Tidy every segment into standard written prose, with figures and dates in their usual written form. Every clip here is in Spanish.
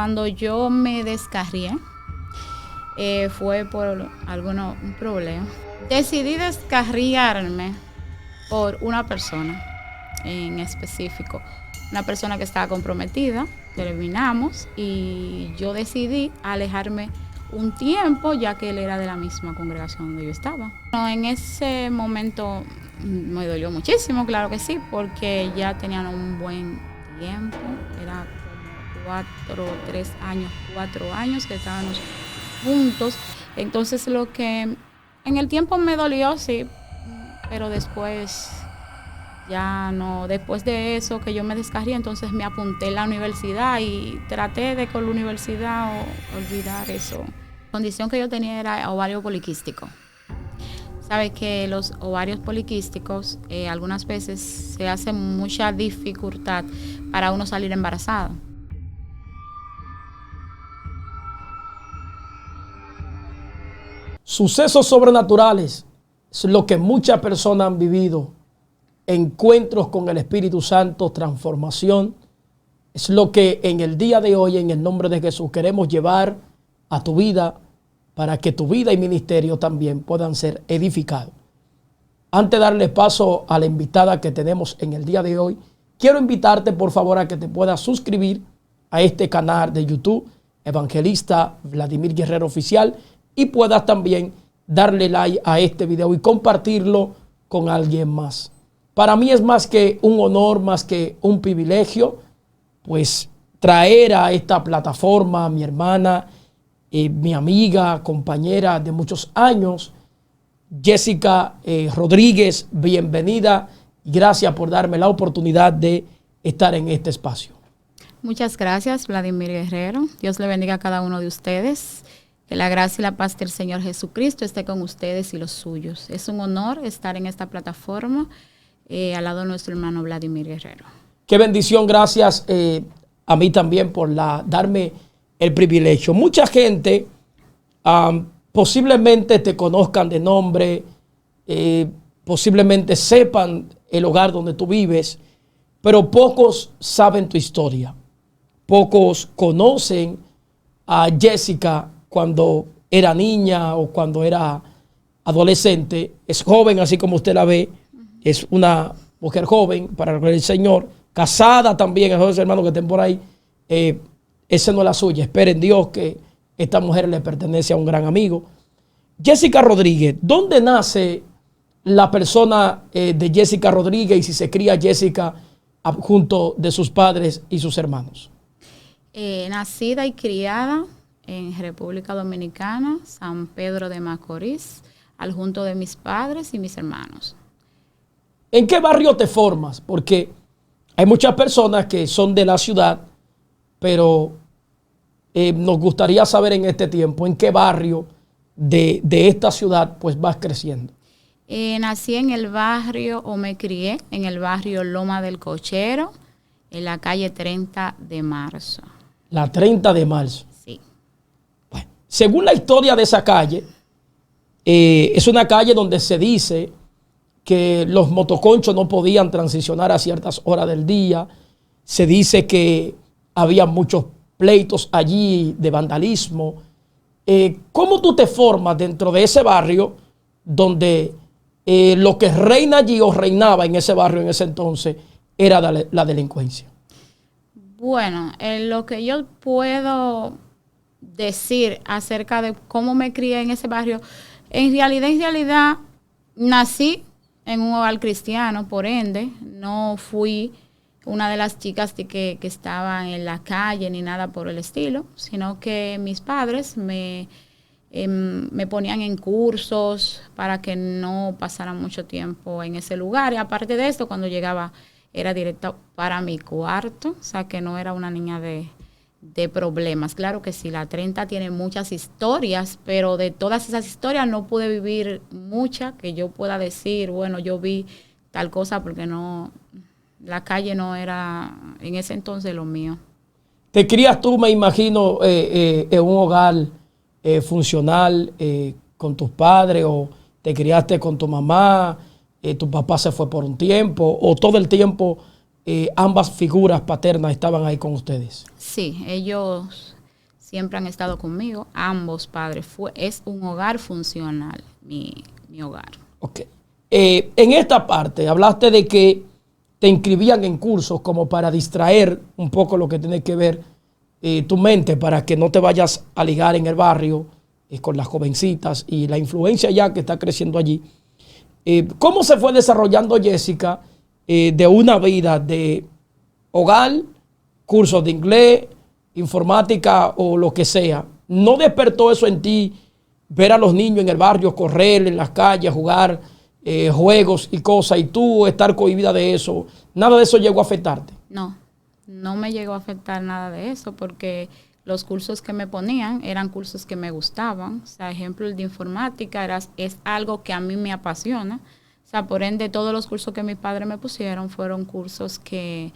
Cuando yo me descarrié, fue por un problema. Decidí descarriarme por una persona en específico, una persona que estaba comprometida. Terminamos y yo decidí alejarme un tiempo, ya que él era de la misma congregación donde yo estaba. Bueno, en ese momento me dolió muchísimo, claro que sí, porque ya tenían un buen tiempo, era como 4 años que estábamos juntos. Entonces lo que en el tiempo me dolió, sí, pero después ya no. Después de eso que yo me descarrié, entonces me apunté en la universidad y traté de con la universidad olvidar eso. La condición que yo tenía era ovario poliquístico. Sabes que los ovarios poliquísticos algunas veces se hace mucha dificultad para uno salir embarazada. Sucesos sobrenaturales es lo que muchas personas han vivido. Encuentros con el Espíritu Santo, transformación, es lo que en el día de hoy, en el nombre de Jesús, queremos llevar a tu vida para que tu vida y ministerio también puedan ser edificados. Antes de darle paso a la invitada que tenemos en el día de hoy, quiero invitarte por favor a que te puedas suscribir a este canal de YouTube, Evangelista Vladimir Guerrero Oficial, y puedas también darle like a este video y compartirlo con alguien más. Para mí es más que un honor, más que un privilegio, pues traer a esta plataforma a mi hermana, mi amiga, compañera de muchos años, Jessica Rodríguez. Bienvenida y gracias por darme la oportunidad de estar en este espacio. Muchas gracias, Vladimir Guerrero. Dios le bendiga a cada uno de ustedes. Que la gracia y la paz del Señor Jesucristo esté con ustedes y los suyos. Es un honor estar en esta plataforma al lado de nuestro hermano Vladimir Guerrero. Qué bendición, gracias a mí también por darme el privilegio. Mucha gente posiblemente te conozcan de nombre, posiblemente sepan el hogar donde tú vives, pero pocos saben tu historia. Pocos conocen a Jessica cuando era niña o cuando era adolescente. Es joven, así como usted la ve. Es una mujer joven para el Señor, casada también. Esos hermanos que estén por ahí, esa no es la suya. Esperen Dios que esta mujer le pertenece a un gran amigo. Jessica Rodríguez, ¿dónde nace la persona de Jessica Rodríguez y si se cría Jessica junto de sus padres y sus hermanos? Nacida y criada en República Dominicana, San Pedro de Macorís, al junto de mis padres y mis hermanos. ¿En qué barrio te formas? Porque hay muchas personas que son de la ciudad, pero nos gustaría saber en este tiempo en qué barrio de esta ciudad pues vas creciendo. Nací en el barrio, o me crié en el barrio Loma del Cochero, en la calle 30 de marzo. La 30 de marzo. Sí. Bueno, según la historia de esa calle, es una calle donde se dice que los motoconchos no podían transicionar a ciertas horas del día. Se dice que había muchos pleitos allí de vandalismo. ¿Cómo tú te formas dentro de ese barrio donde lo que reina allí o reinaba en ese barrio en ese entonces era la delincuencia? Bueno, lo que yo puedo decir acerca de cómo me crié en ese barrio, en realidad nací en un hogar cristiano, por ende, no fui una de las chicas que estaban en la calle ni nada por el estilo, sino que mis padres me ponían en cursos para que no pasara mucho tiempo en ese lugar. Y aparte de esto, cuando llegaba era directo para mi cuarto, o sea que no era una niña de problemas. Claro que sí, la 30 tiene muchas historias, pero de todas esas historias no pude vivir muchas que yo pueda decir, bueno, yo vi tal cosa, porque no, la calle no era en ese entonces lo mío. ¿Te crías tú, me imagino, en un hogar funcional con tus padres, o te criaste con tu mamá, tu papá se fue por un tiempo, o todo el tiempo ambas figuras paternas estaban ahí con ustedes? Sí, ellos siempre han estado conmigo, ambos padres. Es un hogar funcional, mi hogar. Ok. En esta parte, hablaste de que te inscribían en cursos como para distraer un poco lo que tiene que ver tu mente, para que no te vayas a ligar en el barrio con las jovencitas y la influencia ya que está creciendo allí. ¿Cómo se fue desarrollando, Jessica, de una vida de hogar, cursos de inglés, informática o lo que sea? ¿No despertó eso en ti, ver a los niños en el barrio, correr en las calles, jugar juegos y cosas, y tú estar cohibida de eso? ¿Nada de eso llegó a afectarte? No me llegó a afectar nada de eso, porque los cursos que me ponían eran cursos que me gustaban. O sea, ejemplo, el de informática es algo que a mí me apasiona. O sea, por ende, todos los cursos que mis padres me pusieron fueron cursos que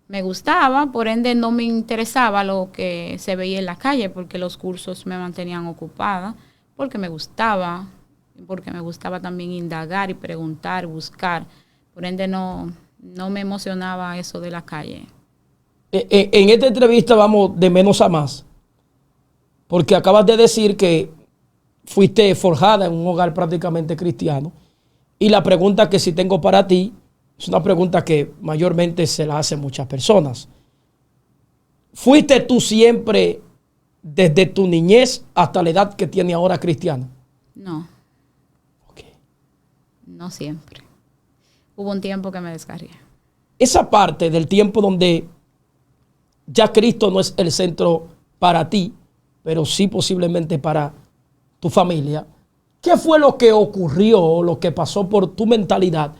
me gustaban. Por ende, no me interesaba lo que se veía en la calle, porque los cursos me mantenían ocupada, porque me gustaba también indagar y preguntar, buscar. Por ende, no me emocionaba eso de la calle. En esta entrevista vamos de menos a más, porque acabas de decir que fuiste forjada en un hogar prácticamente cristiano, y la pregunta que sí tengo para ti es una pregunta que mayormente se la hacen muchas personas. ¿Fuiste tú siempre, desde tu niñez hasta la edad que tiene ahora, cristiano? No. Okay. No siempre. Hubo un tiempo que me descarrié. Esa parte del tiempo donde ya Cristo no es el centro para ti, pero sí posiblemente para tu familia, ¿qué fue lo que ocurrió, lo que pasó por tu mentalidad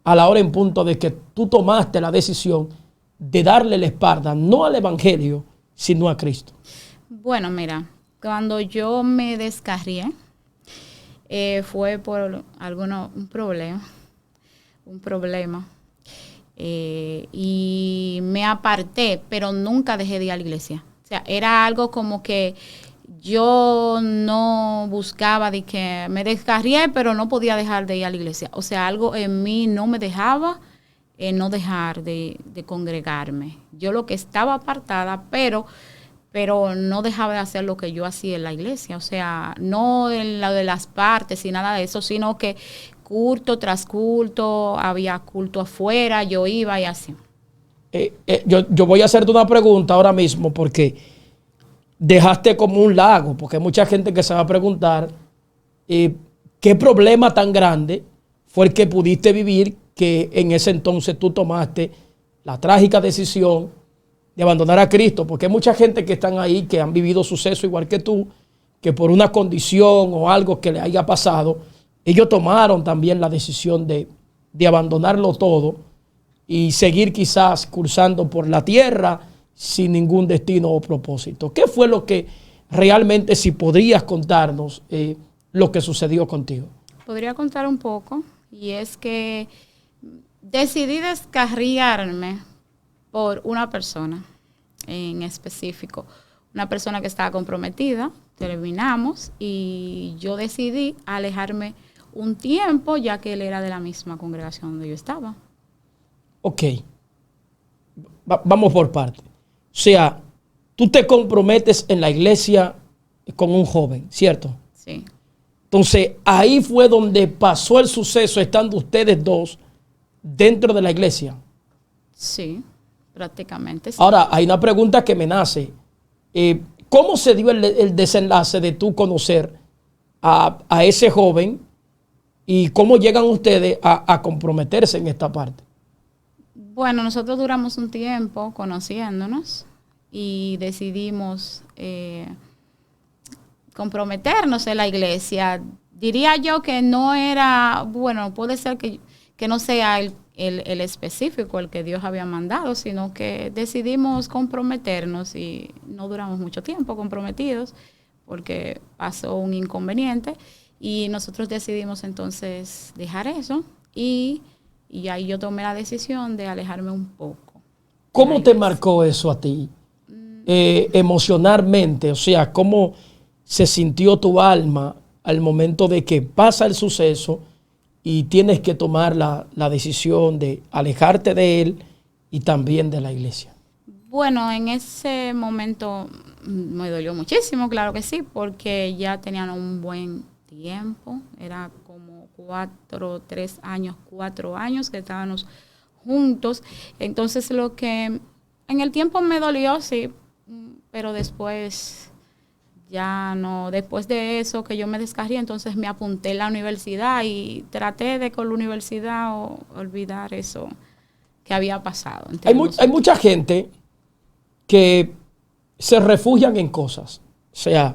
a la hora en punto de que tú tomaste la decisión de darle la espalda, no al evangelio, sino a Cristo? Bueno, mira, cuando yo me descarrié, fue por un problema. Y me aparté, pero nunca dejé de ir a la iglesia. O sea, era algo como que yo no buscaba de que me descarrié, pero no podía dejar de ir a la iglesia. O sea, algo en mí no me dejaba no dejar de congregarme. Yo lo que estaba apartada, pero no dejaba de hacer lo que yo hacía en la iglesia. O sea, no en la de las partes y nada de eso, sino que culto tras culto, había culto afuera, yo iba y así. Yo voy a hacerte una pregunta ahora mismo, porque dejaste como un lago, porque hay mucha gente que se va a preguntar qué problema tan grande fue el que pudiste vivir, que en ese entonces tú tomaste la trágica decisión de abandonar a Cristo, porque hay mucha gente que están ahí, que han vivido suceso igual que tú, que por una condición o algo que le haya pasado, ellos tomaron también la decisión de abandonarlo todo y seguir quizás cursando por la tierra sin ningún destino o propósito. ¿Qué fue lo que realmente, si podrías contarnos, lo que sucedió contigo? Podría contar un poco, y es que decidí descarriarme por una persona en específico, una persona que estaba comprometida. Terminamos y yo decidí alejarme un tiempo, ya que él era de la misma congregación donde yo estaba. Ok, vamos por partes. O sea, tú te comprometes en la iglesia con un joven, ¿cierto? Sí. Entonces, ahí fue donde pasó el suceso, estando ustedes dos dentro de la iglesia. Sí, prácticamente sí. Ahora, hay una pregunta que me nace. ¿Cómo se dio el desenlace de tú conocer a ese joven y cómo llegan ustedes a comprometerse en esta parte? Bueno, nosotros duramos un tiempo conociéndonos y decidimos comprometernos en la iglesia. Diría yo que no era, bueno, puede ser que no sea el específico, el que Dios había mandado, sino que decidimos comprometernos y no duramos mucho tiempo comprometidos porque pasó un inconveniente y nosotros decidimos entonces dejar eso y ahí yo tomé la decisión de alejarme un poco. ¿Cómo te marcó eso a ti emocionalmente? O sea, ¿cómo se sintió tu alma al momento de que pasa el suceso y tienes que tomar la decisión de alejarte de él y también de la iglesia? Bueno, en ese momento me dolió muchísimo, claro que sí, porque ya tenían un buen tiempo, era como 3 años, 4 años que estábamos juntos. Entonces lo que en el tiempo me dolió, sí, pero después ya no, después de eso que yo me descarrié, entonces me apunté en la universidad y traté de con la universidad olvidar eso que había pasado. Hay mucha gente que se refugian en cosas. O sea,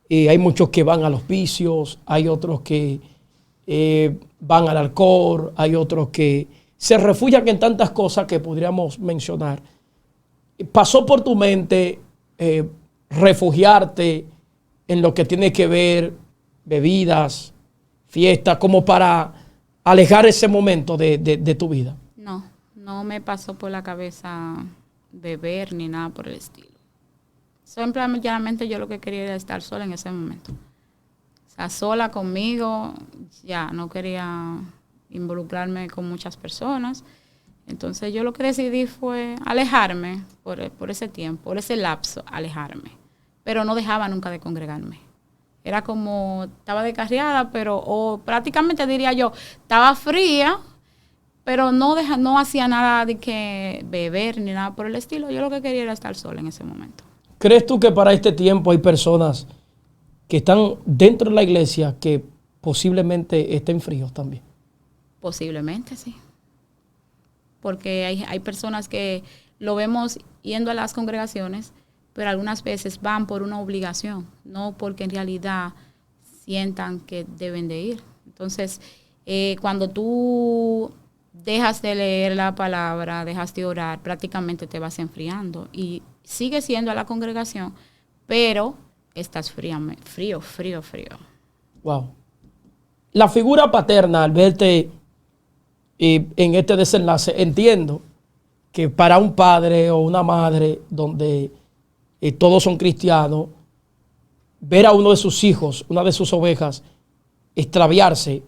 hay muchos que van a los vicios, hay otros que van al alcohol, hay otros que se refugian en tantas cosas que podríamos mencionar. ¿Pasó por tu mente refugiarte en lo que tiene que ver bebidas, fiestas, como para alejar ese momento de tu vida? No, no me pasó por la cabeza beber ni nada por el estilo. Simplemente yo lo que quería era estar sola en ese momento. O sea, sola conmigo, ya no quería involucrarme con muchas personas. Entonces yo lo que decidí fue alejarme por ese tiempo, por ese lapso, alejarme. Pero no dejaba nunca de congregarme. Era como, estaba descarriada, pero prácticamente diría yo, estaba fría, pero no hacía nada de que beber ni nada por el estilo. Yo lo que quería era estar sola en ese momento. ¿Crees tú que para este tiempo hay personas que están dentro de la iglesia que posiblemente estén fríos también? Posiblemente, sí. Porque hay personas que lo vemos yendo a las congregaciones, pero algunas veces van por una obligación, no porque en realidad sientan que deben de ir. Entonces, cuando tú dejas de leer la palabra, dejas de orar, prácticamente te vas enfriando y sigues yendo a la congregación, pero estás frío. Wow. La figura paterna, al verte en este desenlace, entiendo que para un padre o una madre donde todos son cristianos, ver a uno de sus hijos, una de sus ovejas, extraviarse,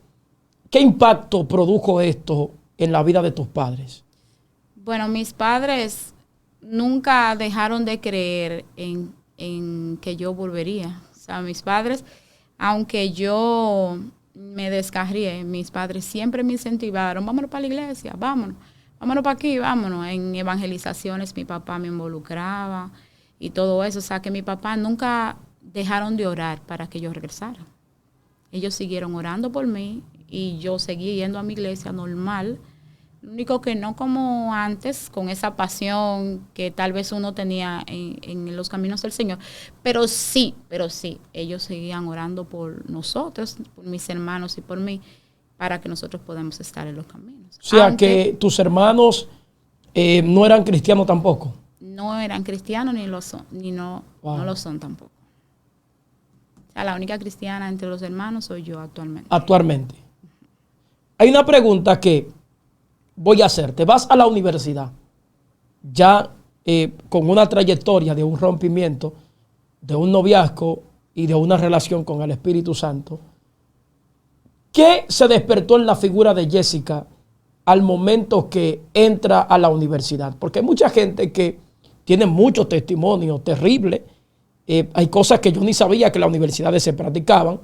¿qué impacto produjo esto en la vida de tus padres? Bueno, mis padres nunca dejaron de creer en que yo volvería. O sea, mis padres, aunque yo me descarrié, mis padres siempre me incentivaron, vámonos para la iglesia, vámonos para aquí, vámonos. En evangelizaciones mi papá me involucraba y todo eso. O sea, que mi papá nunca dejaron de orar para que yo regresara. Ellos siguieron orando por mí y yo seguí yendo a mi iglesia normal. Lo único que no como antes, con esa pasión que tal vez uno tenía en los caminos del Señor. Pero sí, ellos seguían orando por nosotros, por mis hermanos y por mí, para que nosotros podamos estar en los caminos. O sea, que tus hermanos no eran cristianos tampoco. No eran cristianos ni lo son, no lo son tampoco. O sea, la única cristiana entre los hermanos soy yo actualmente. Actualmente. Hay una pregunta que voy a hacerte. Vas a la universidad, ya con una trayectoria de un rompimiento, de un noviazgo y de una relación con el Espíritu Santo. ¿Qué se despertó en la figura de Jessica al momento que entra a la universidad? Porque hay mucha gente que tiene muchos testimonios terribles. Hay cosas que yo ni sabía que en las universidades se practicaban,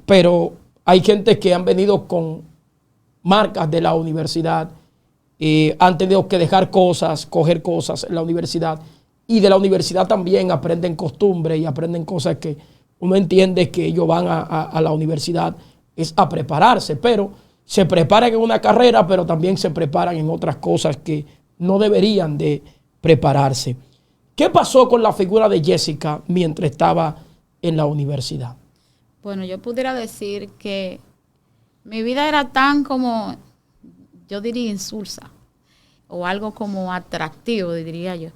pero hay gente que han venido con marcas de la universidad, han tenido que dejar cosas, coger cosas en la universidad, y de la universidad también aprenden costumbres y aprenden cosas que uno entiende que ellos van a la universidad es a prepararse, pero se preparan en una carrera, pero también se preparan en otras cosas que no deberían de prepararse. ¿Qué pasó con la figura de Jessica mientras estaba en la universidad? Bueno, yo pudiera decir que mi vida era tan como, yo diría insulsa, o algo como atractivo, diría yo,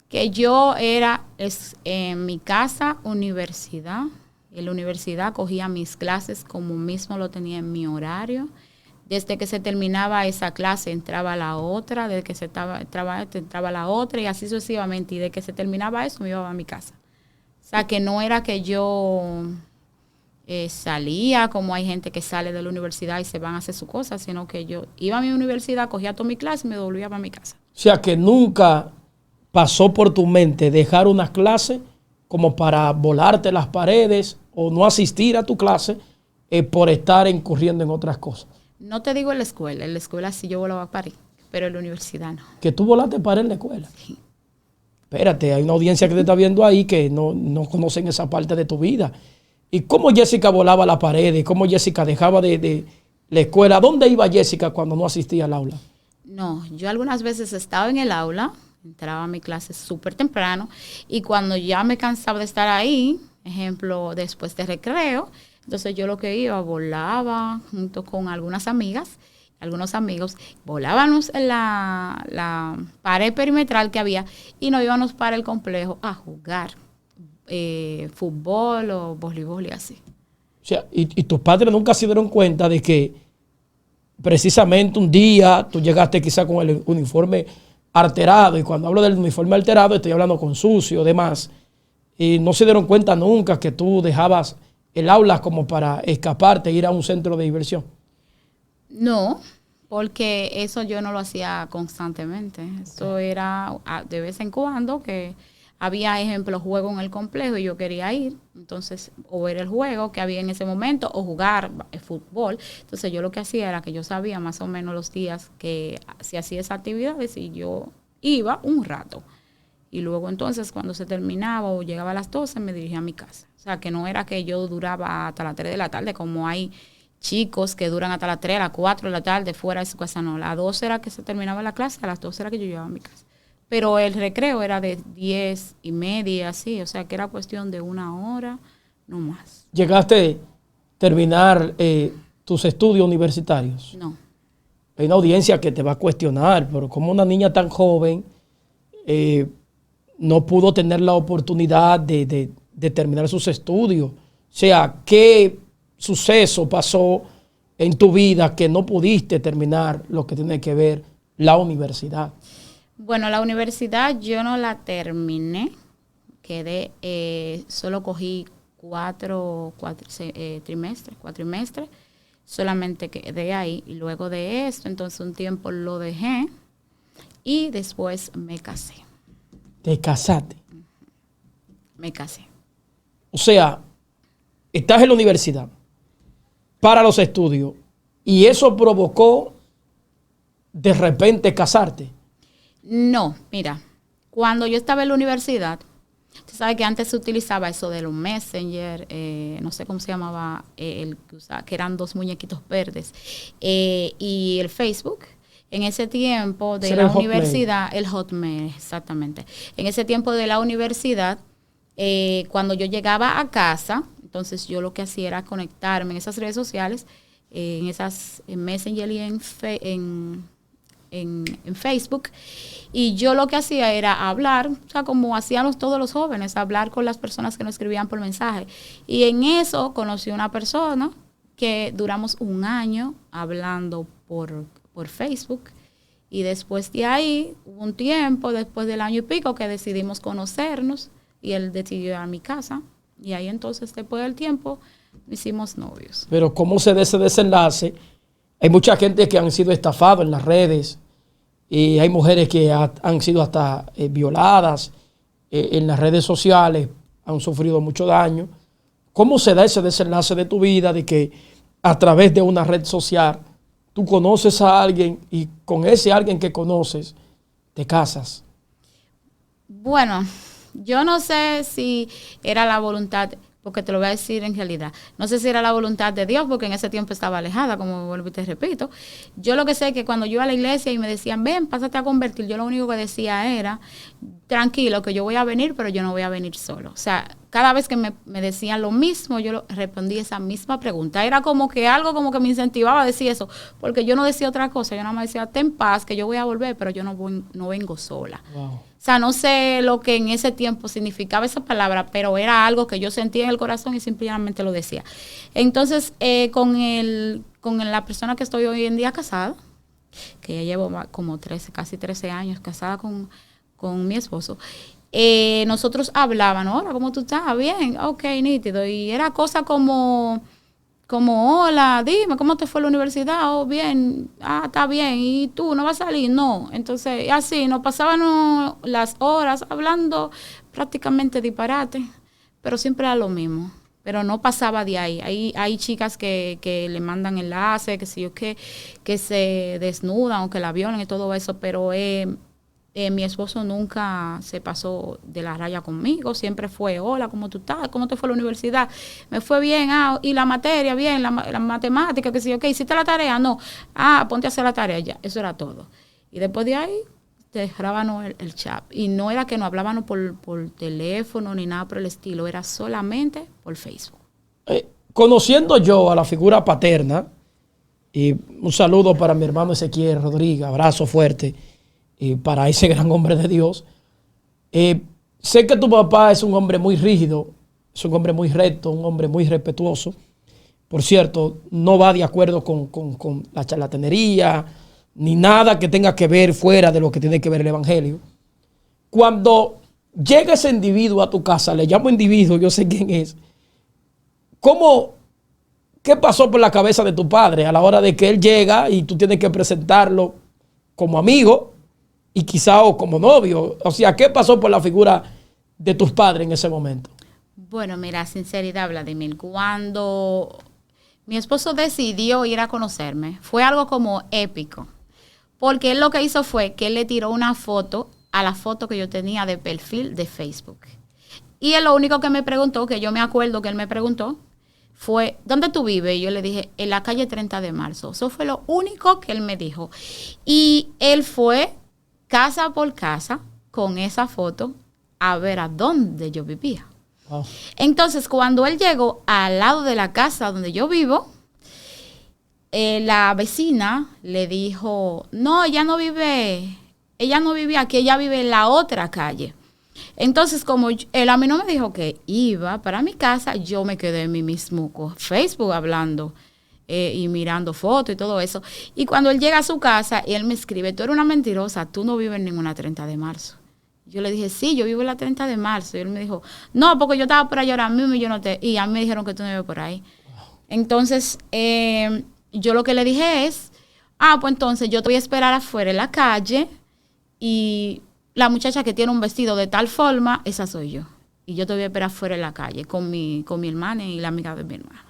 que yo era en mi casa, universidad. En la universidad cogía mis clases como mismo lo tenía en mi horario. Desde que se terminaba esa clase entraba la otra, desde que entraba la otra y así sucesivamente. Y de que se terminaba eso me iba a mi casa. O sea, que no era que yo salía como hay gente que sale de la universidad y se van a hacer sus cosas, sino que yo iba a mi universidad, cogía toda mi clase y me volvía para mi casa. O sea, que nunca pasó por tu mente dejar unas clases como para volarte las paredes o no asistir a tu clase por estar incurriendo en otras cosas? No te digo en la escuela sí yo volaba a París, pero en la universidad no. Que tú volaste pared en la escuela. Sí. Espérate, hay una audiencia que te está viendo ahí que no conocen esa parte de tu vida. ¿Y cómo Jessica volaba la pared? ¿Y cómo Jessica dejaba de la escuela? ¿Dónde iba Jessica cuando no asistía al aula? No, yo algunas veces estaba en el aula, entraba a mi clase súper temprano y cuando ya me cansaba de estar ahí, ejemplo, después de recreo, entonces yo lo que iba, volaba junto con algunas amigas, algunos amigos, volábamos en la pared perimetral que había y nos íbamos para el complejo a jugar fútbol o voleibol y así. O sea, y tus padres nunca se dieron cuenta de que precisamente un día tú llegaste quizá con el uniforme alterado, y cuando hablo del uniforme alterado estoy hablando con sucio, demás, y no se dieron cuenta nunca que tú dejabas el aula como para escaparte e ir a un centro de diversión. No, porque eso yo no lo hacía constantemente. Eso era de vez en cuando que había, ejemplo, juego en el complejo y yo quería ir, entonces, o ver el juego que había en ese momento, o jugar fútbol. Entonces yo lo que hacía era que yo sabía más o menos los días que se hacía esas actividades y yo iba un rato. Y luego entonces cuando se terminaba o llegaba a las 12 me dirigía a mi casa. O sea, que no era que yo duraba hasta las 3 de la tarde, como hay chicos que duran hasta las 3, a las 4 de la tarde fuera de su casa. No, a las 12 era que se terminaba la clase, a las 12 era que yo llegaba a mi casa. Pero el recreo era de 10:30, así, o sea que era cuestión de 1 hora, no más. ¿Llegaste a terminar tus estudios universitarios? No. Hay una audiencia que te va a cuestionar, pero como una niña tan joven no pudo tener la oportunidad de terminar sus estudios. O sea, ¿qué suceso pasó en tu vida que no pudiste terminar lo que tiene que ver la universidad? Bueno, la universidad yo no la terminé, quedé, solo cogí cuatro trimestres, solamente quedé ahí. Y luego de esto, entonces un tiempo lo dejé y después me casé. ¿Te casaste? Me casé. O sea, estás en la universidad para los estudios y eso provocó de repente casarte. No, mira, cuando yo estaba en la universidad, tú sabes que antes se utilizaba eso de los Messenger, no sé cómo se llamaba, el que usaba, que eran 2 muñequitos verdes, y el Facebook. En ese tiempo de la universidad, el Hotmail, exactamente. En ese tiempo de la universidad, cuando yo llegaba a casa, entonces yo lo que hacía era conectarme en esas redes sociales, en Messenger y en Facebook, y yo lo que hacía era hablar, o sea, como hacíamos todos los jóvenes, hablar con las personas que nos escribían por mensaje. Y en eso conocí a una persona que duramos 1 año hablando por Facebook, y después de ahí hubo un tiempo, después del año y pico, que decidimos conocernos, y él decidió ir a mi casa, y ahí entonces después del tiempo hicimos novios. Pero ¿cómo se da ese desenlace? Hay mucha gente que han sido estafados en las redes y hay mujeres que han sido hasta violadas en las redes sociales, han sufrido mucho daño. ¿Cómo se da ese desenlace de tu vida de que a través de una red social tú conoces a alguien y con ese alguien que conoces te casas? Bueno, yo no sé si era la voluntad, porque te lo voy a decir en realidad. No sé si era la voluntad de Dios, porque en ese tiempo estaba alejada, como vuelvo y te repito. Yo lo que sé es que cuando yo iba a la iglesia y me decían, ven, pásate a convertir, yo lo único que decía era, tranquilo, que yo voy a venir, pero yo no voy a venir solo. O sea, cada vez que me decían lo mismo, yo respondí esa misma pregunta. Era como que algo como que me incentivaba a decir eso, porque yo no decía otra cosa. Yo nada más decía, ten paz, que yo voy a volver, pero yo no vengo sola. Wow. O sea, no sé lo que en ese tiempo significaba esa palabra, pero era algo que yo sentía en el corazón y simplemente lo decía. Entonces, con la persona que estoy hoy en día casada, que ya llevo como casi 13 años casada con mi esposo, nosotros hablábamos, hola, ¿cómo tú estás? Bien, ok, nítido. Y era cosa como como, hola, dime, ¿cómo te fue la universidad? Oh, bien, está bien, ¿y tú no vas a salir? No. Entonces, así, nos pasaban las horas hablando prácticamente disparate, pero siempre era lo mismo. Pero no pasaba de ahí. Hay chicas que le mandan enlaces, que sé yo qué, que se desnudan o que la violan y todo eso, pero mi esposo nunca se pasó de la raya conmigo, siempre fue, hola, ¿cómo tú estás? ¿Cómo te fue la universidad? Me fue bien, y la materia, bien, la matemática, que sé yo qué, ¿hiciste la tarea? No, ponte a hacer la tarea ya, eso era todo. Y después de ahí, cerrábamos el chat. Y no era que no hablábamos por teléfono ni nada por el estilo, era solamente por Facebook. Conociendo yo a la figura paterna, y un saludo para mi hermano Ezequiel Rodríguez, abrazo fuerte, y para ese gran hombre de Dios. Sé que tu papá es un hombre muy rígido, es un hombre muy recto, un hombre muy respetuoso. Por cierto, no va de acuerdo con la charlatanería, ni nada que tenga que ver fuera de lo que tiene que ver el evangelio. Cuando llega ese individuo a tu casa, le llamo individuo, yo sé quién es, ¿qué pasó por la cabeza de tu padre a la hora de que él llega y tú tienes que presentarlo como amigo y quizá o como novio? O sea, ¿qué pasó por la figura de tus padres en ese momento? Bueno, mira, sinceridad, Vladimir, cuando mi esposo decidió ir a conocerme, fue algo como épico. Porque él lo que hizo fue que él le tiró una foto a la foto que yo tenía de perfil de Facebook. Y él lo único que me preguntó, que yo me acuerdo que él me preguntó, fue, ¿dónde tú vives? Y yo le dije, en la calle 30 de marzo. Eso fue lo único que él me dijo. Y él fue casa por casa con esa foto a ver a dónde yo vivía. Oh. Entonces, cuando él llegó al lado de la casa donde yo vivo, la vecina le dijo, no, ella no vive aquí, ella vive en la otra calle. Entonces, como él a mí no me dijo que iba para mi casa, yo me quedé en mi mismo Facebook hablando y mirando fotos y todo eso. Y cuando él llega a su casa, él me escribe, tú eres una mentirosa, tú no vives en ninguna 30 de marzo. Yo le dije, sí, yo vivo en la 30 de marzo. Y él me dijo, no, porque yo estaba por allá ahora mismo y a mí me dijeron que tú no vives por ahí. Entonces, yo lo que le dije es, pues entonces yo te voy a esperar afuera en la calle y la muchacha que tiene un vestido de tal forma, esa soy yo. Y yo te voy a esperar afuera en la calle con mi hermana y la amiga de mi hermana.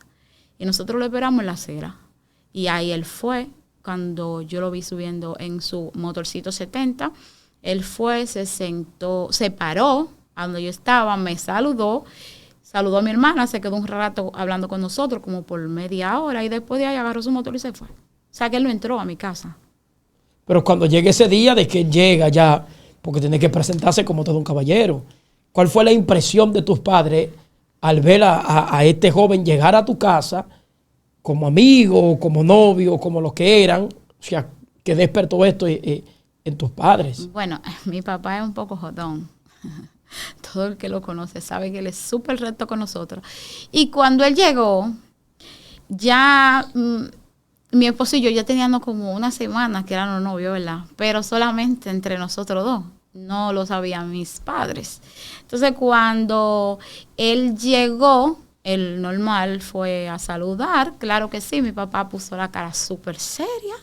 Y nosotros lo esperamos en la acera. Y ahí él fue, cuando yo lo vi subiendo en su motorcito 70, él fue, se sentó, se paró a donde yo estaba, me saludó a mi hermana, se quedó un rato hablando con nosotros, como por media hora, y después de ahí agarró su motor y se fue. O sea, que él no entró a mi casa. Pero cuando llegue ese día de que él llega ya, porque tiene que presentarse como todo un caballero, ¿cuál fue la impresión de tus padres al ver a este joven llegar a tu casa como amigo, como novio, como lo que eran? O sea, ¿qué despertó esto en tus padres? Bueno, mi papá es un poco jodón. Todo el que lo conoce sabe que él es súper recto con nosotros. Y cuando él llegó, ya mi esposo y yo ya teníamos como una semana que eran los novios, ¿verdad? Pero solamente entre nosotros dos. No lo sabían mis padres. Entonces, cuando él llegó, el normal fue a saludar. Claro que sí, mi papá puso la cara súper seria.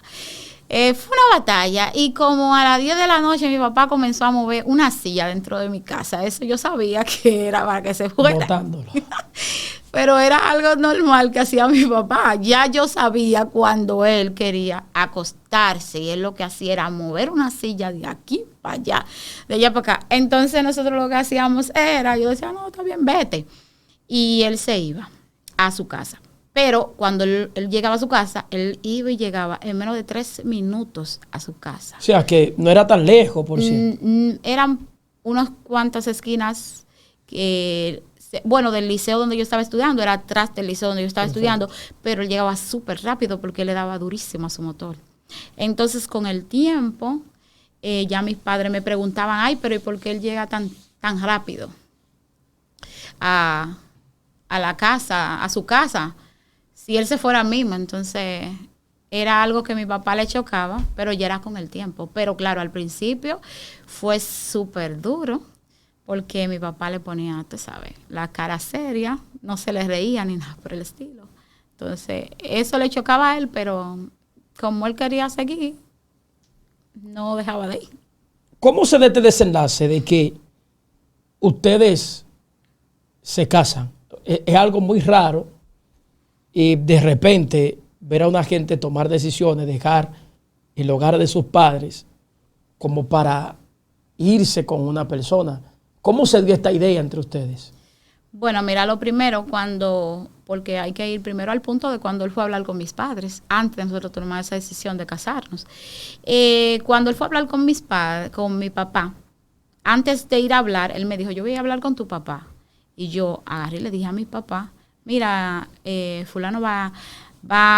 Fue una batalla y como a las 10 de la noche mi papá comenzó a mover una silla dentro de mi casa. Eso yo sabía que era para que se fuera. Botándolo. Pero era algo normal que hacía mi papá. Ya yo sabía cuando él quería acostarse y él lo que hacía era mover una silla de aquí para allá, de allá para acá. Entonces nosotros lo que hacíamos era, yo decía, no, está bien, vete. Y él se iba a su casa. Pero cuando él llegaba a su casa, él iba y llegaba en menos de 3 minutos a su casa. O sea, que no era tan lejos, por cierto. Eran unas cuantas esquinas del liceo donde yo estaba estudiando, era atrás del liceo donde yo estaba estudiando, pero él llegaba súper rápido porque él le daba durísimo a su motor. Entonces, con el tiempo, ya mis padres me preguntaban, ay, pero ¿y por qué él llega tan rápido a la casa, a su casa? Si él se fuera mismo, entonces era algo que mi papá le chocaba, pero ya era con el tiempo. Pero claro, al principio fue súper duro, porque mi papá le ponía, tú sabes, la cara seria, no se le reía ni nada por el estilo. Entonces, eso le chocaba a él, pero como él quería seguir, no dejaba de ir. ¿Cómo se da este desenlace de que ustedes se casan? Es algo muy raro y de repente ver a una gente tomar decisiones, dejar el hogar de sus padres como para irse con una persona. ¿Cómo se dio esta idea entre ustedes? Bueno, mira, lo primero, porque hay que ir primero al punto de cuando él fue a hablar con mis padres, antes de nosotros tomar esa decisión de casarnos. Cuando él fue a hablar con mis padres, con mi papá, antes de ir a hablar, él me dijo, yo voy a hablar con tu papá. Y yo agarré y le dije a mi papá, mira, fulano va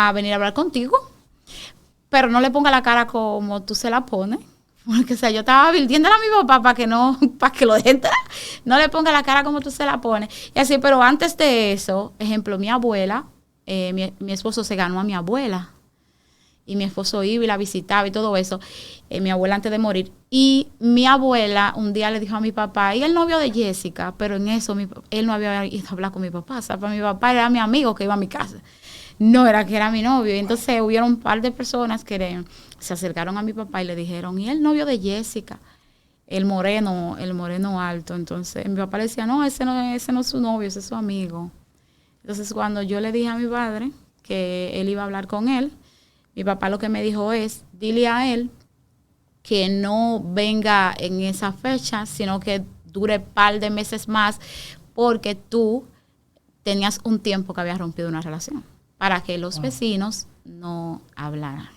a venir a hablar contigo, pero no le ponga la cara como tú se la pones. Porque, o sea, yo estaba advirtiéndole a mi papá para que lo deje entrar. No le ponga la cara como tú se la pones. Y así, pero antes de eso, ejemplo, mi abuela, mi esposo se ganó a mi abuela. Y mi esposo iba y la visitaba y todo eso. Mi abuela antes de morir. Y mi abuela un día le dijo a mi papá, y el novio de Jessica, pero en eso él no había ido a hablar con mi papá. O sea, para mi papá era mi amigo que iba a mi casa. No era que era mi novio. Entonces hubieron un par de personas que se acercaron a mi papá y le dijeron, ¿y el novio de Jessica? El moreno alto. Entonces mi papá le decía, no, ese no es su novio, ese es su amigo. Entonces cuando yo le dije a mi padre que él iba a hablar con él, mi papá lo que me dijo es, dile a él que no venga en esa fecha, sino que dure un par de meses más, porque tú tenías un tiempo que habías rompido una relación, para que los vecinos no hablaran.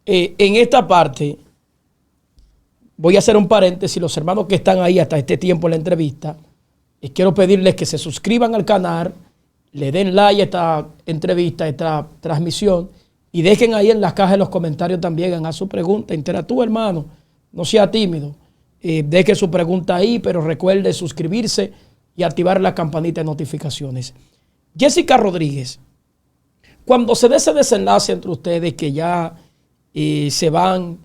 En esta parte, voy a hacer un paréntesis. Los hermanos que están ahí hasta este tiempo en la entrevista, quiero pedirles que se suscriban al canal, le den like a esta entrevista, a esta transmisión, y dejen ahí en las cajas de los comentarios también, hagan su pregunta, interactúe, hermano, no sea tímido. Deje su pregunta ahí, pero recuerde suscribirse y activar la campanita de notificaciones. Jessica Rodríguez, cuando se dé ese desenlace entre ustedes que ya se van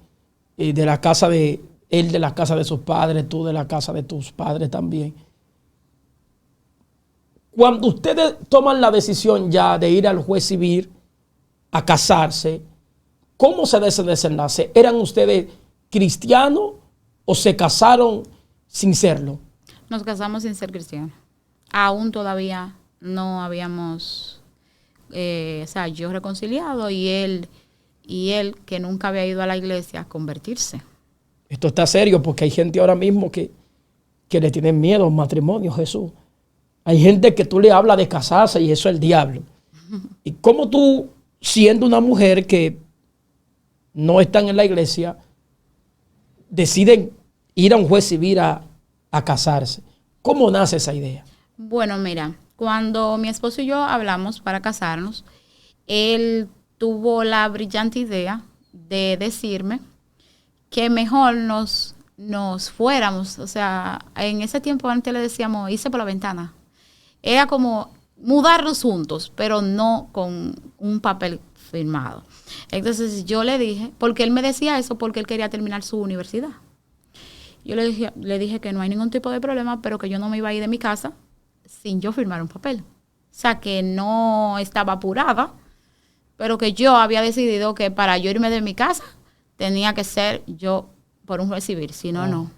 de la casa de él, de la casa de sus padres, tú de la casa de tus padres también, cuando ustedes toman la decisión ya de ir al juez civil a casarse, ¿cómo se da ese desenlace? ¿Eran ustedes cristianos o se casaron sin serlo? Nos casamos sin ser cristianos. Aún todavía no habíamos, yo reconciliado y él, que nunca había ido a la iglesia, a convertirse. Esto está serio porque hay gente ahora mismo que le tienen miedo al matrimonio, Jesús. Hay gente que tú le hablas de casarse y eso es el diablo. ¿Y cómo tú, siendo una mujer que no están en la iglesia, deciden ir a un juez civil a casarse? ¿Cómo nace esa idea? Bueno, mira, cuando mi esposo y yo hablamos para casarnos, él tuvo la brillante idea de decirme que mejor nos fuéramos. O sea, en ese tiempo antes le decíamos irse por la ventana. Era como mudarnos juntos, pero no con un papel firmado. Entonces yo le dije, porque él me decía eso, porque él quería terminar su universidad. Yo le dije que no hay ningún tipo de problema, pero que yo no me iba a ir de mi casa sin yo firmar un papel. O sea, que no estaba apurada, pero que yo había decidido que para yo irme de mi casa tenía que ser yo por un juez civil, si no, no.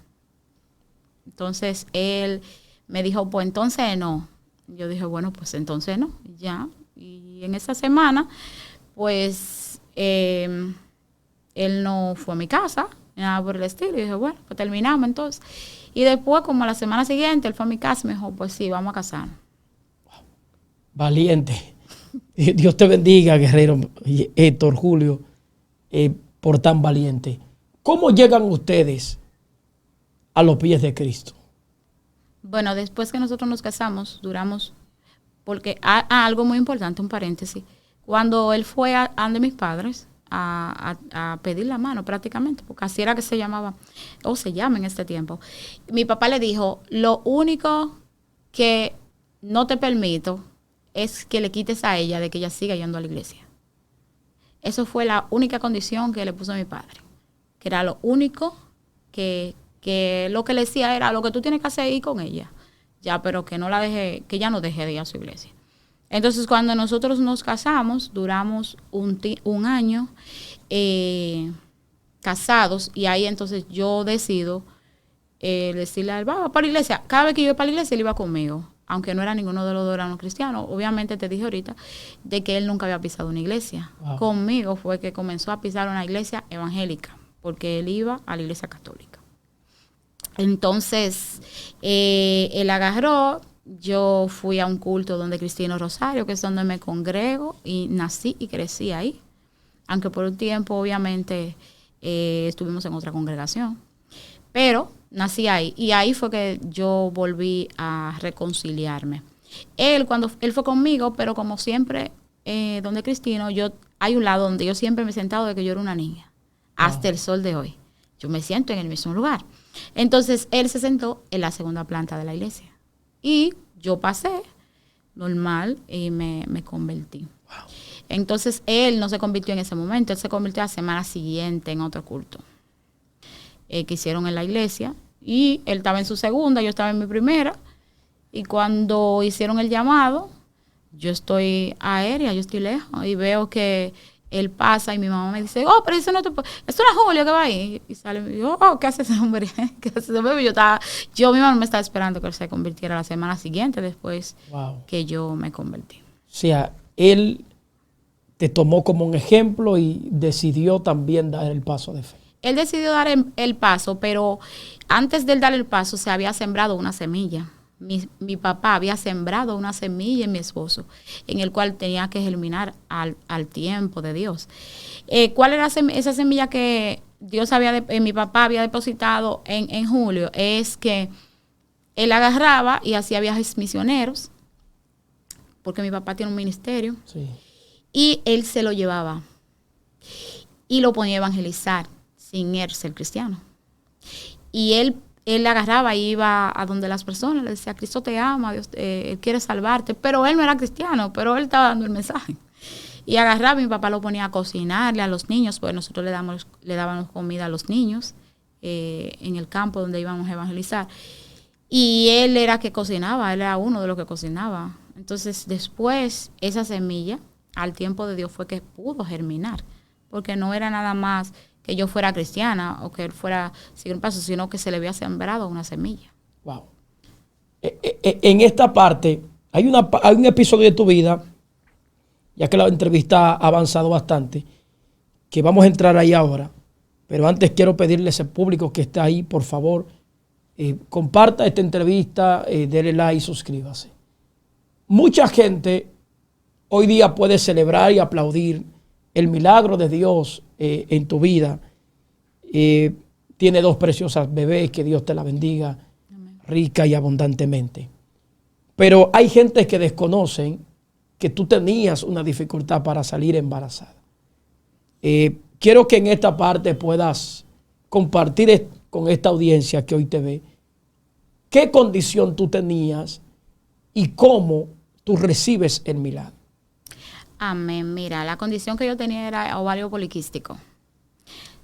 Entonces él me dijo, pues entonces no. Yo dije, bueno, pues entonces no, ya. Y en esa semana, pues, él no fue a mi casa, nada por el estilo. Y dije, bueno, pues terminamos entonces. Y después, como la semana siguiente, él fue a mi casa y me dijo, pues sí, vamos a casarnos. Valiente. Dios te bendiga, guerrero Héctor, Julio, por tan valiente. ¿Cómo llegan ustedes a los pies de Cristo? Bueno, después que nosotros nos casamos, duramos, porque algo muy importante, un paréntesis, cuando él fue a mis padres a pedir la mano prácticamente, porque así era que se llamaba, o se llama en este tiempo, mi papá le dijo, lo único que no te permito es que le quites a ella de que ella siga yendo a la iglesia. Eso fue la única condición que le puso a mi padre, que era lo único que lo que le decía era lo que tú tienes que hacer ir con ella, ya, pero que no la deje, que ella no deje de ir a su iglesia. Entonces, cuando nosotros nos casamos, duramos un año casados, y ahí entonces yo decido decirle a él, va para la iglesia. Cada vez que yo iba para la iglesia, él iba conmigo, aunque no era ninguno de los dos eran cristianos. Obviamente te dije ahorita de que él nunca había pisado una iglesia. Wow. Conmigo fue que comenzó a pisar una iglesia evangélica, porque él iba a la iglesia católica. Entonces, él agarró, yo fui a un culto donde Cristino Rosario, que es donde me congrego, y nací y crecí ahí. Aunque por un tiempo, obviamente, estuvimos en otra congregación. Pero nací ahí, y ahí fue que yo volví a reconciliarme. Él fue conmigo, pero como siempre, donde Cristino, hay un lado donde yo siempre me he sentado de que yo era una niña, hasta el sol de hoy. Yo me siento en el mismo lugar. Entonces, él se sentó en la segunda planta de la iglesia. Y yo pasé, normal, y me convertí. Wow. Entonces, él no se convirtió en ese momento, él se convirtió la semana siguiente en otro culto que hicieron en la iglesia. Y él estaba en su segunda, yo estaba en mi primera. Y cuando hicieron el llamado, yo estoy aérea, yo estoy lejos, y veo que él pasa y mi mamá me dice, pero eso no es Julio que va ahí. Y sale y digo, ¿qué hace ese hombre? ¿Qué hace ese hombre? Yo misma no me estaba esperando que él se convirtiera la semana siguiente después que yo me convertí. O sea, él te tomó como un ejemplo y decidió también dar el paso de fe. Él decidió dar el paso, pero antes de él dar el paso se había sembrado una semilla. Mi papá había sembrado una semilla en mi esposo, en el cual tenía que germinar al tiempo de Dios. ¿Cuál era esa semilla que mi papá había depositado en Julio? Es que él agarraba y hacía viajes misioneros, porque mi papá tiene un ministerio, sí. Y él se lo llevaba y lo ponía a evangelizar sin él ser cristiano. Y él agarraba y iba a donde las personas, le decía, Cristo te ama, Dios él quiere salvarte, pero él no era cristiano, pero él estaba dando el mensaje. Y agarraba, y mi papá lo ponía a cocinarle a los niños, pues nosotros le dábamos comida a los niños en el campo donde íbamos a evangelizar. Y él era que cocinaba, él era uno de los que cocinaba. Entonces después esa semilla, al tiempo de Dios, fue que pudo germinar, porque no era nada más que yo fuera cristiana o que él fuera seguir un paso, sino que se le había sembrado una semilla. Wow. En esta parte, hay un episodio de tu vida, ya que la entrevista ha avanzado bastante, que vamos a entrar ahí ahora, pero antes quiero pedirle a ese público que está ahí, por favor, comparta esta entrevista, déle like y suscríbase. Mucha gente hoy día puede celebrar y aplaudir el milagro de Dios en tu vida. Tiene 2 preciosas bebés, que Dios te la bendiga. Amén. Rica y abundantemente. Pero hay gente que desconocen que tú tenías una dificultad para salir embarazada. Quiero que en esta parte puedas compartir con esta audiencia que hoy te ve qué condición tú tenías y cómo tú recibes el milagro. Amén. Mira, la condición que yo tenía era ovario poliquístico.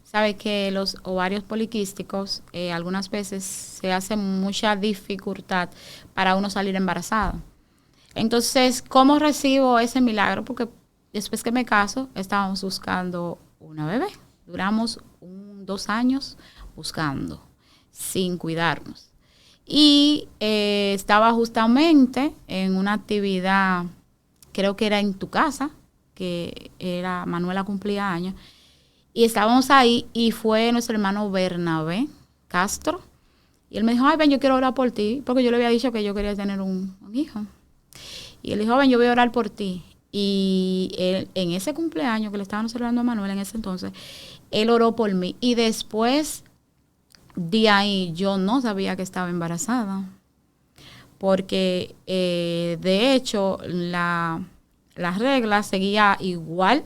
Sabes que los ovarios poliquísticos algunas veces se hace mucha dificultad para uno salir embarazada. Entonces, ¿cómo recibo ese milagro? Porque después que me caso, estábamos buscando una bebé. Duramos 2 años buscando, sin cuidarnos. Y estaba justamente en una actividad, creo que era en tu casa, que era Manuela cumplía años, y estábamos ahí y fue nuestro hermano Bernabé Castro, y él me dijo, ven, yo quiero orar por ti, porque yo le había dicho que yo quería tener un hijo. Y él dijo, ven, yo voy a orar por ti. Y él, en ese cumpleaños que le estaban celebrando a Manuel en ese entonces, él oró por mí. Y después de ahí yo no sabía que estaba embarazada, porque de hecho la regla seguía igual.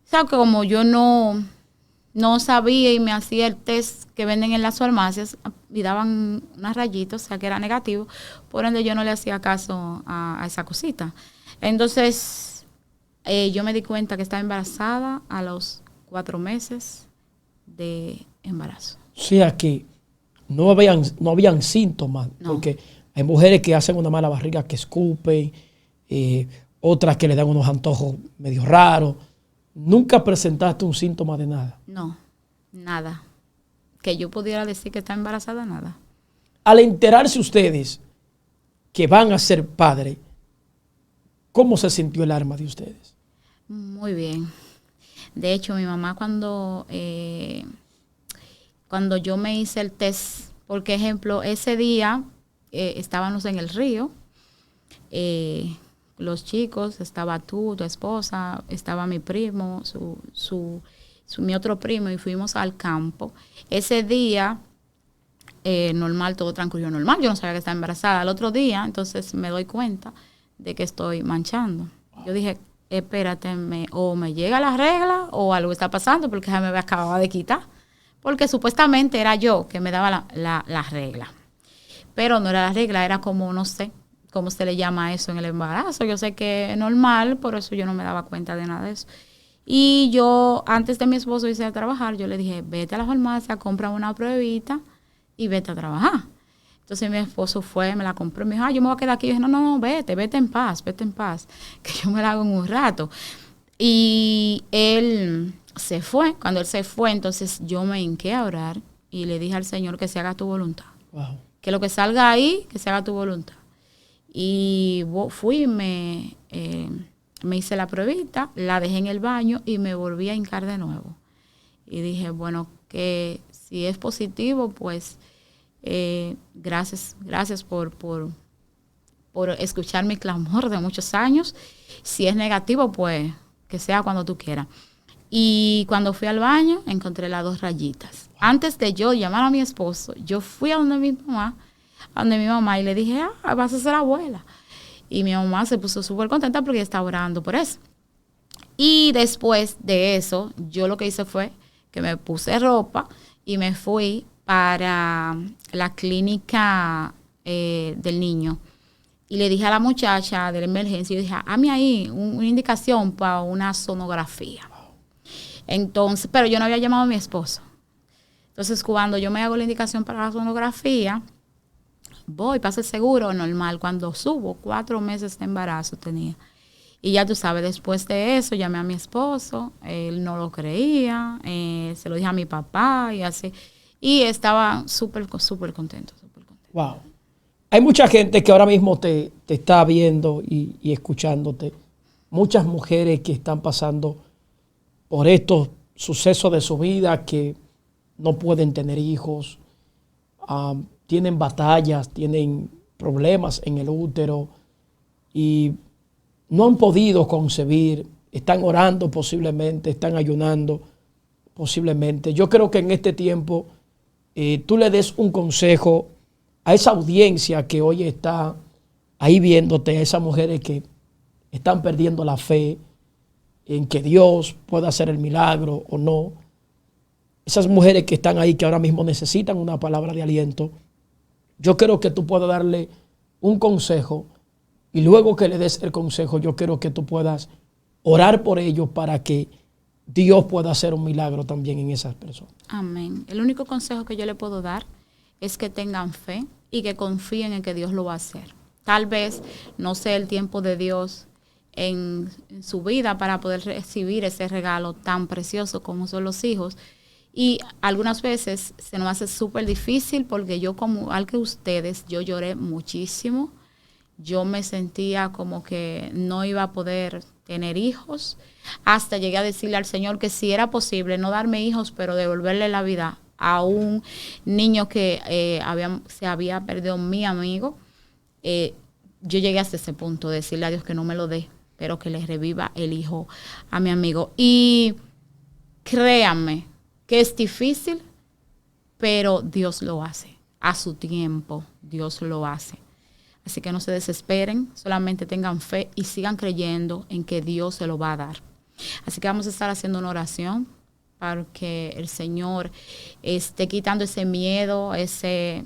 O sea, que como yo no sabía y me hacía el test que venden en las farmacias y daban unas rayitas, o sea que era negativo, por ende yo no le hacía caso a esa cosita. Entonces yo me di cuenta que estaba embarazada a los 4 meses de embarazo. O sea que no habían síntomas, no. Porque hay mujeres que hacen una mala barriga, que escupen, otras que le dan unos antojos medio raros. ¿Nunca presentaste un síntoma de nada? No, nada. Que yo pudiera decir que está embarazada, nada. Al enterarse ustedes que van a ser padres, ¿cómo se sintió el alma de ustedes? Muy bien. De hecho, mi mamá cuando yo me hice el test, por ejemplo, ese día estábamos en el río, los chicos, estaba tú, tu esposa, estaba mi primo, mi otro primo, y fuimos al campo. Ese día, normal, todo transcurrió normal. Yo no sabía que estaba embarazada. Al otro día, entonces me doy cuenta de que estoy manchando. Yo dije, espérate, o me llega la regla o algo está pasando porque ya me acababa de quitar. Porque supuestamente era yo que me daba la regla. Pero no era la regla, era como, no sé cómo se le llama eso en el embarazo. Yo sé que es normal, por eso yo no me daba cuenta de nada de eso. Y yo, antes de mi esposo irse a trabajar, yo le dije, vete a la farmacia, compra una pruebita y vete a trabajar. Entonces mi esposo fue, me la compró, me dijo, yo me voy a quedar aquí. Yo dije, no, vete en paz, que yo me la hago en un rato. Y él se fue. Cuando él se fue, entonces yo me hinqué a orar y le dije al Señor que se haga tu voluntad. Wow. Que lo que salga ahí, que se haga tu voluntad. Y fui, me hice la pruebita, la dejé en el baño y me volví a hincar de nuevo. Y dije, bueno, que si es positivo, pues gracias por escuchar mi clamor de muchos años. Si es negativo, pues que sea cuando tú quieras. Y cuando fui al baño, encontré las 2 rayitas. Antes de yo llamar a mi esposo, yo fui a donde mi mamá y le dije, vas a ser abuela. Y mi mamá se puso súper contenta porque ella estaba orando por eso. Y después de eso, yo lo que hice fue que me puse ropa y me fui para la clínica del niño. Y le dije a la muchacha de la emergencia, yo dije, hazme ahí una indicación para una sonografía. Entonces, pero yo no había llamado a mi esposo. Entonces, cuando yo me hago la indicación para la sonografía, voy, paso el seguro normal. Cuando subo, 4 meses de embarazo tenía. Y ya tú sabes, después de eso, llamé a mi esposo. Él no lo creía. Se lo dije a mi papá y así. Y estaba súper contento. Wow. Hay mucha gente que ahora mismo te está viendo y escuchándote. Muchas mujeres que están pasando por estos sucesos de su vida, que no pueden tener hijos, tienen batallas, tienen problemas en el útero y no han podido concebir, están orando posiblemente, están ayunando posiblemente. Yo creo que en este tiempo tú le des un consejo a esa audiencia que hoy está ahí viéndote, a esas mujeres que están perdiendo la fe en que Dios pueda hacer el milagro o no. Esas mujeres que están ahí, que ahora mismo necesitan una palabra de aliento. Yo creo que tú puedas darle un consejo y luego que le des el consejo, yo quiero que tú puedas orar por ellos para que Dios pueda hacer un milagro también en esas personas. Amén. El único consejo que yo le puedo dar es que tengan fe y que confíen en que Dios lo va a hacer. Tal vez no sea el tiempo de Dios en su vida para poder recibir ese regalo tan precioso como son los hijos. Y algunas veces se nos hace súper difícil porque yo, como al que ustedes, yo lloré muchísimo. Yo me sentía como que no iba a poder tener hijos. Hasta llegué a decirle al Señor que si era posible no darme hijos, pero devolverle la vida a un niño que se había perdido, mi amigo. Yo llegué hasta ese punto de decirle a Dios que no me lo dé, pero que le reviva el hijo a mi amigo. Y créanme que es difícil, pero Dios lo hace. A su tiempo, Dios lo hace. Así que no se desesperen, solamente tengan fe y sigan creyendo en que Dios se lo va a dar. Así que vamos a estar haciendo una oración para que el Señor esté quitando ese miedo, esa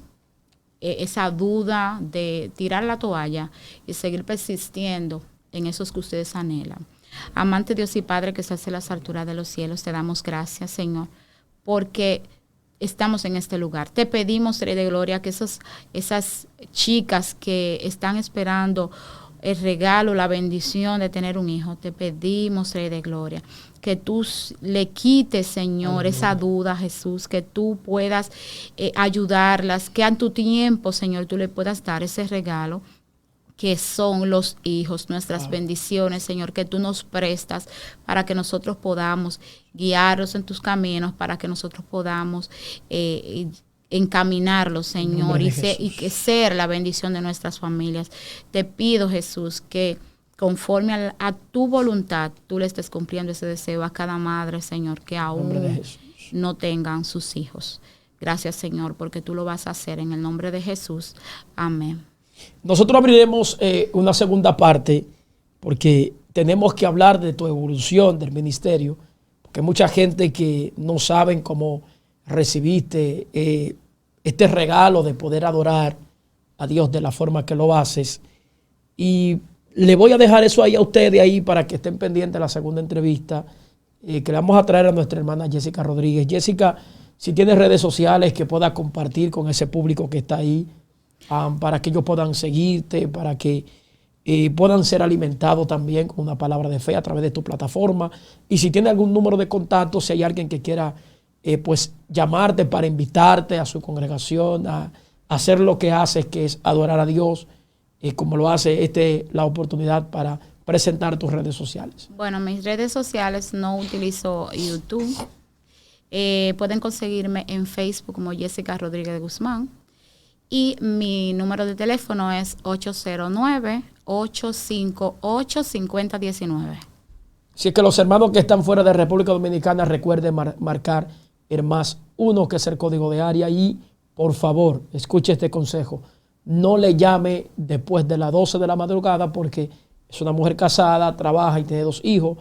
duda de tirar la toalla y seguir persistiendo en esos que ustedes anhelan. Amante Dios y Padre que estás en las alturas de los cielos, te damos gracias, Señor, porque estamos en este lugar. Te pedimos, Rey de Gloria, que esas chicas que están esperando el regalo, la bendición de tener un hijo, te pedimos, Rey de Gloria, que tú le quites, Señor, esa duda, Jesús, que tú puedas ayudarlas, que en tu tiempo, Señor, tú le puedas dar ese regalo que son los hijos, nuestras bendiciones, Señor, que tú nos prestas para que nosotros podamos guiarlos en tus caminos, para que nosotros podamos encaminarlos, Señor, y que ser la bendición de nuestras familias. Te pido, Jesús, que conforme a tu voluntad, tú le estés cumpliendo ese deseo a cada madre, Señor, que aún no tengan sus hijos. Gracias, Señor, porque tú lo vas a hacer en el nombre de Jesús. Amén. Nosotros abriremos una segunda parte porque tenemos que hablar de tu evolución del ministerio, porque hay mucha gente que no saben cómo recibiste este regalo de poder adorar a Dios de la forma que lo haces. Y le voy a dejar eso ahí a ustedes ahí para que estén pendientes de la segunda entrevista que le vamos a traer a nuestra hermana Jessica Rodríguez. Jessica, si tienes redes sociales que puedas compartir con ese público que está ahí, para que ellos puedan seguirte, para que puedan ser alimentados también con una palabra de fe a través de tu plataforma. Y si tiene algún número de contacto, si hay alguien que quiera pues llamarte para invitarte a su congregación, a hacer lo que haces, que es adorar a Dios, como lo hace la oportunidad para presentar tus redes sociales. Bueno, mis redes sociales no utilizo YouTube. Pueden conseguirme en Facebook como Jessica Rodríguez Guzmán. Y mi número de teléfono es 809-858-5019. Así que los hermanos que están fuera de República Dominicana recuerden marcar el +1, que es el código de área. Y por favor, escuche este consejo. No le llame después de las 12 de la madrugada porque es una mujer casada, trabaja y tiene 2 hijos,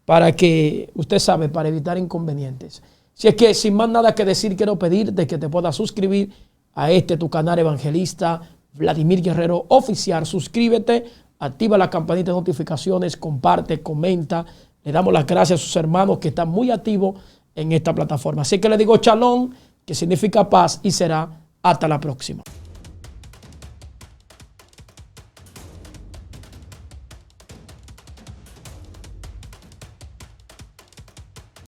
para que, usted sabe, para evitar inconvenientes. Si es que sin más nada que decir, quiero pedirte que te puedas suscribir a tu canal evangelista Vladimir Guerrero Oficial. Suscríbete, activa la campanita de notificaciones, comparte, comenta. Le damos las gracias a sus hermanos que están muy activos en esta plataforma. Así que le digo shalom, que significa paz, y será hasta la próxima.